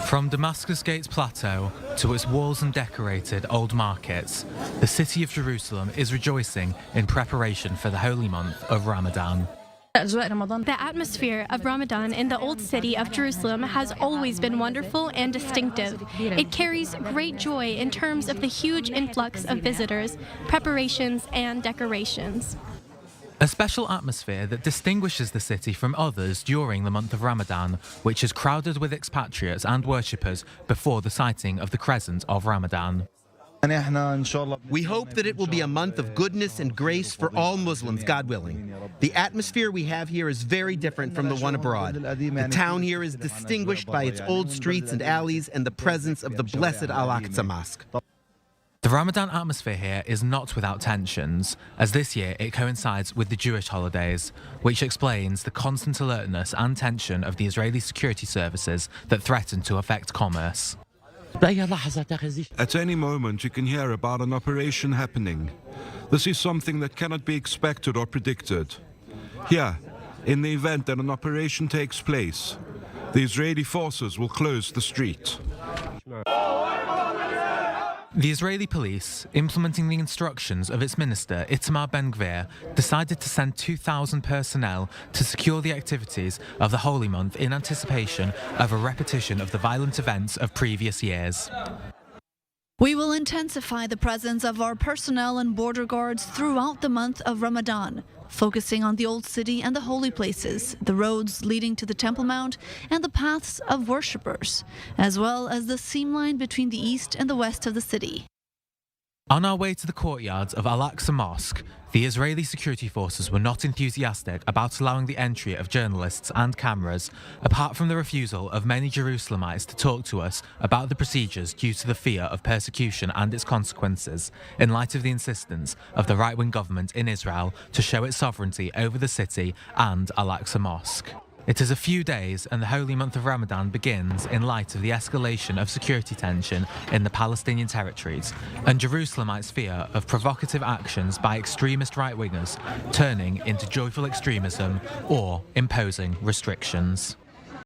From Damascus Gate's plateau to its walls and decorated old markets, the city of Jerusalem is rejoicing in preparation for the holy month of Ramadan. The atmosphere of Ramadan in the old city of Jerusalem has always been wonderful and distinctive. It carries great joy in terms of the huge influx of visitors, preparations, and decorations. A special atmosphere that distinguishes the city from others during the month of Ramadan, which is crowded with expatriates and worshippers before the sighting of the crescent of Ramadan. We hope that it will be a month of goodness and grace for all Muslims, God willing. The atmosphere we have here is very different from the one abroad. The town here is distinguished by its old streets and alleys and the presence of the blessed Al-Aqsa Mosque. The Ramadan atmosphere here is not without tensions, as this year it coincides with the Jewish holidays, which explains the constant alertness and tension of the Israeli security services that threaten to affect commerce. At any moment you can hear about an operation happening. This is something that cannot be expected or predicted. Here, in the event that an operation takes place, the Israeli forces will close the street. The Israeli police, implementing the instructions of its minister Itamar Ben-Gvir, decided to send 2,000 personnel to secure the activities of the holy month in anticipation of a repetition of the violent events of previous years. We will intensify the presence of our personnel and border guards throughout the month of Ramadan, focusing on the old city and the holy places, the roads leading to the Temple Mount, and the paths of worshippers, as well as the seam line between the east and the west of the city. On our way to the courtyards of Al-Aqsa Mosque, the Israeli security forces were not enthusiastic about allowing the entry of journalists and cameras, apart from the refusal of many Jerusalemites to talk to us about the procedures due to the fear of persecution and its consequences, in light of the insistence of the right-wing government in Israel to show its sovereignty over the city and Al-Aqsa Mosque. It is a few days and the holy month of Ramadan begins in light of the escalation of security tension in the Palestinian territories and Jerusalemites' fear of provocative actions by extremist right-wingers turning into joyful extremism or imposing restrictions.